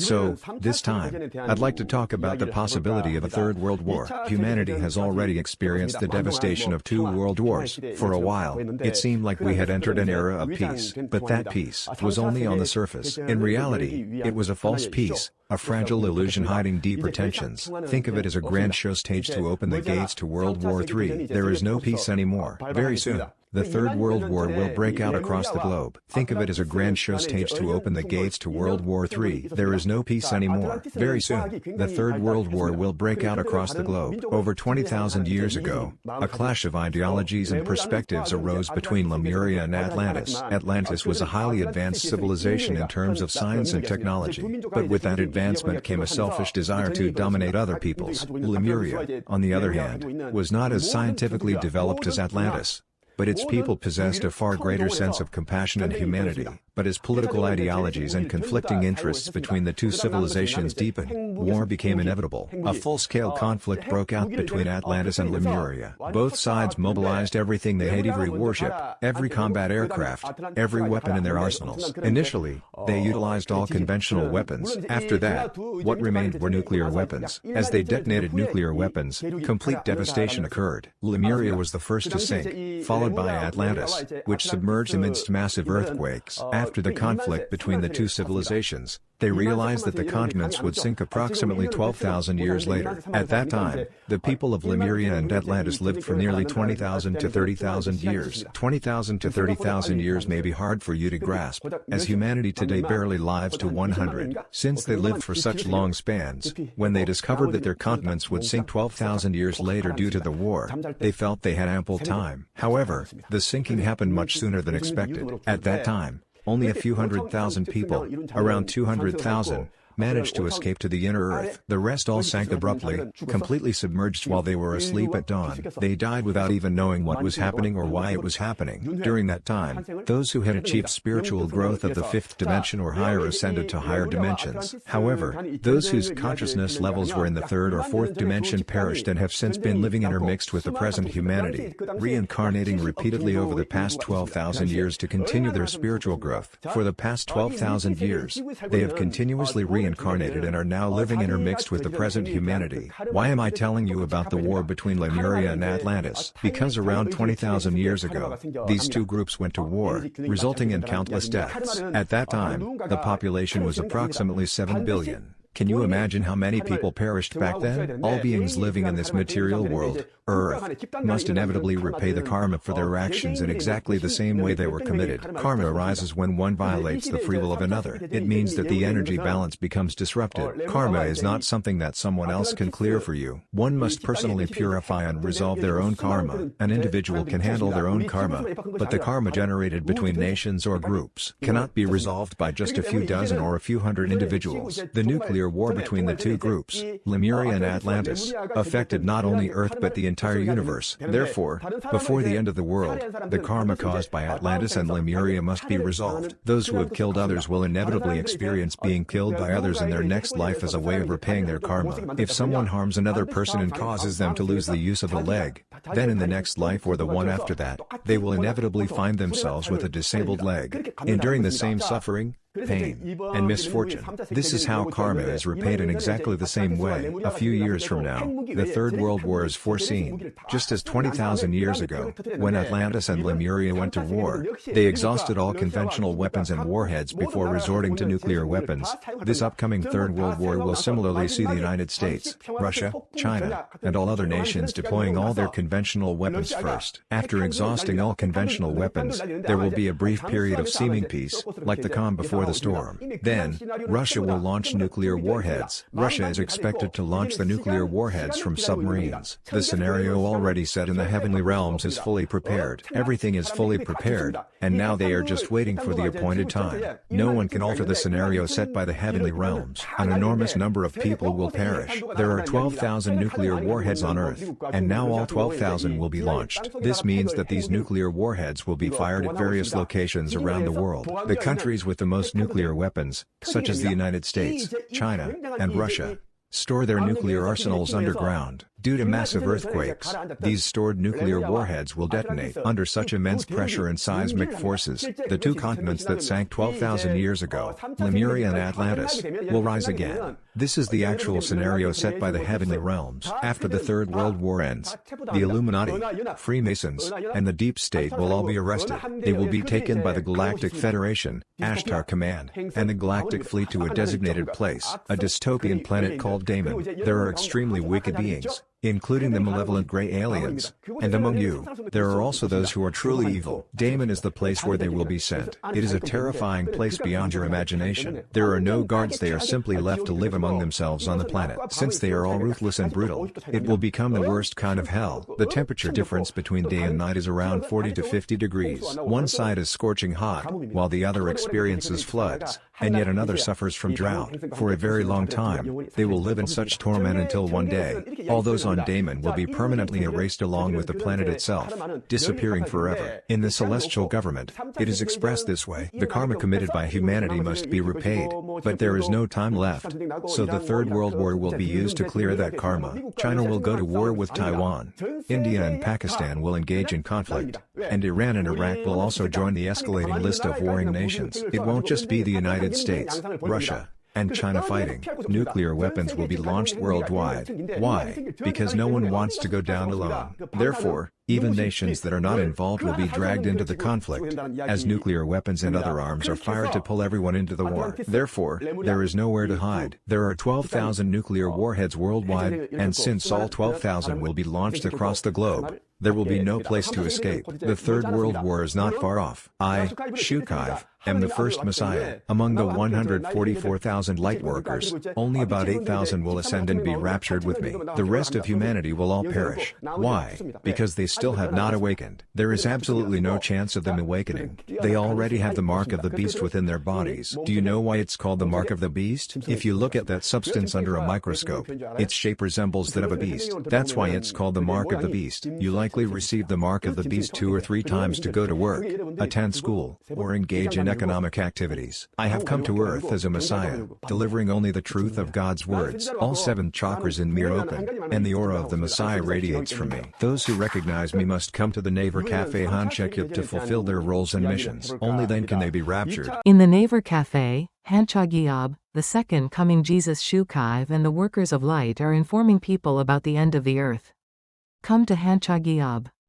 So, this time, I'd like to talk about the possibility of a third world war. Humanity has already experienced the devastation of two world wars. For a while, it seemed like we had entered an era of peace, but that peace was only on the surface. In reality, it was a false peace, a fragile illusion hiding deeper tensions. Think of it as a grand show stage to open the gates to World War III. There is no peace anymore. Very soon, the Third World War will break out across the globe. Think of it as a grand show stage to open the gates to World War III. There is no peace anymore. Very soon, the Third World War will break out across the globe. Over 20,000 years ago, a clash of ideologies and perspectives arose between Lemuria and Atlantis. Atlantis was a highly advanced civilization in terms of science and technology, but with that advancement came a selfish desire to dominate other peoples. Lemuria, on the other hand, was not as scientifically developed as Atlantis, but its people possessed a far greater sense of compassion and humanity. But as political ideologies and conflicting interests between the two civilizations deepened, war became inevitable. A full-scale conflict broke out between Atlantis and Lemuria. Both sides mobilized everything they had, every warship, every combat aircraft, every weapon in their arsenals. Initially, they utilized all conventional weapons. After that, what remained were nuclear weapons. As they detonated nuclear weapons, complete devastation occurred. Lemuria was the first to sink, followed by Atlantis, which submerged amidst massive earthquakes. After the conflict between the two civilizations, they realized that the continents would sink approximately 12,000 years later. At that time, the people of Lemuria and Atlantis lived for nearly 20,000 to 30,000 years. 20,000 to 30,000 years may be hard for you to grasp, as humanity today barely lives to 100. Since they lived for such long spans, when they discovered that their continents would sink 12,000 years later due to the war, they felt they had ample time. However, the sinking happened much sooner than expected. At that time, only a few 100,000 people, around 200,000, managed to escape to the inner earth. The rest all sank abruptly, completely submerged while they were asleep at dawn. They died without even knowing what was happening or why it was happening. During that time, those who had achieved spiritual growth of the fifth dimension or higher ascended to higher dimensions. However, those whose consciousness levels were in the third or fourth dimension perished and have since been living intermixed with the present humanity, reincarnating repeatedly over the past 12,000 years to continue their spiritual growth. For the past 12,000 years, they have continuously reincarnated and are now living intermixed with the present humanity. Why am I telling you about the war between Lemuria and Atlantis? Because around 20,000 years ago, these two groups went to war, resulting in countless deaths. At that time, the population was approximately 7 billion. Can you imagine how many people perished back then? All beings living in this material world, Earth, must inevitably repay the karma for their actions in exactly the same way they were committed. Karma arises when one violates the free will of another. It means that the energy balance becomes disrupted. Karma is not something that someone else can clear for you. One must personally purify and resolve their own karma. An individual can handle their own karma, but the karma generated between nations or groups cannot be resolved by just a few dozen or a few hundred individuals. The nuclear war between the two groups, Lemuria and Atlantis, affected not only Earth but the entire universe. Therefore, before the end of the world, the karma caused by Atlantis and Lemuria must be resolved. Those who have killed others will inevitably experience being killed by others in their next life as a way of repaying their karma. If someone harms another person and causes them to lose the use of a leg, then in the next life or the one after that, they will inevitably find themselves with a disabled leg, enduring the same suffering, pain, and misfortune. This is how karma is repaid in exactly the same way. A few years from now, the Third World War is foreseen. Just as 20,000 years ago, when Atlantis and Lemuria went to war, they exhausted all conventional weapons and warheads before resorting to nuclear weapons. This upcoming Third World War will similarly see the United States, Russia, China, and all other nations deploying all their conventional weapons first. After exhausting all conventional weapons, there will be a brief period of seeming peace, like the calm before the storm. Then, Russia will launch nuclear warheads. Russia is expected to launch the nuclear warheads from submarines. The scenario already set in the heavenly realms is fully prepared. Everything is fully prepared, and now they are just waiting for the appointed time. No one can alter the scenario set by the heavenly realms. An enormous number of people will perish. There are 12,000 nuclear warheads on Earth, and now all 12,000 will be launched. This means that these nuclear warheads will be fired at various locations around the world. The countries with the most nuclear weapons, such as the United States, China, and Russia, store their nuclear arsenals underground. Due to massive earthquakes, these stored nuclear warheads will detonate under such immense pressure and seismic forces. The two continents that sank 12,000 years ago, Lemuria and Atlantis, will rise again. This is the actual scenario set by the heavenly realms. After the Third World War ends, the Illuminati, Freemasons, and the Deep State will all be arrested. They will be taken by the Galactic Federation, Ashtar Command, and the Galactic Fleet to a designated place, a dystopian planet called Damon. There are extremely wicked beings, including the malevolent gray aliens. And among you, there are also those who are truly evil. Damon is the place where they will be sent. It is a terrifying place beyond your imagination. There are no guards, they are simply left to live among themselves on the planet. Since they are all ruthless and brutal, it will become the worst kind of hell. The temperature difference between day and night is around 40 to 50 degrees. One side is scorching hot, while the other experiences floods, and yet another suffers from drought. For a very long time, they will live in such torment until one day, all those on Damon will be permanently erased along with the planet itself, disappearing forever. In the celestial government, it is expressed this way: the karma committed by humanity must be repaid, but there is no time left. So the Third World War will be used to clear that karma. China will go to war with Taiwan. India and Pakistan will engage in conflict, and Iran and Iraq will also join the escalating list of warring nations. It won't just be the United States, Russia, and China fighting. Nuclear weapons will be launched worldwide. Why? Because no one wants to go down alone. Therefore, even nations that are not involved will be dragged into the conflict, as nuclear weapons and other arms are fired to pull everyone into the war. Therefore, there is nowhere to hide. There are 12,000 nuclear warheads worldwide, and since all 12,000 will be launched across the globe, there will be no place to escape. The Third World War is not far off. I, Shukaive, am the first Messiah. Among the 144,000 light workers, only about 8,000 will ascend and be raptured with me. The rest of humanity will all perish. Why? Because they still have not awakened. There is absolutely no chance of them awakening. They already have the mark of the beast within their bodies. Do you know why it's called the mark of the beast? If you look at that substance under a microscope, its shape resembles that of a beast. That's why it's called the mark of the beast. You likely receive the mark of the beast 2 or 3 times to go to work, attend school, or engage in economic activities. I have come to earth as a Messiah, delivering only the truth of God's words. All 7 chakras in me are open, and the aura of the Messiah radiates from me. Those who recognize me must come to the Naver Cafe Hanchekhyeop to fulfill their roles and missions. Only then can they be raptured. In the Naver Cafe, Hanchekhyeop, the second coming Jesus Shukaive and the workers of light are informing people about the end of the earth. Come to Hanchekhyeop.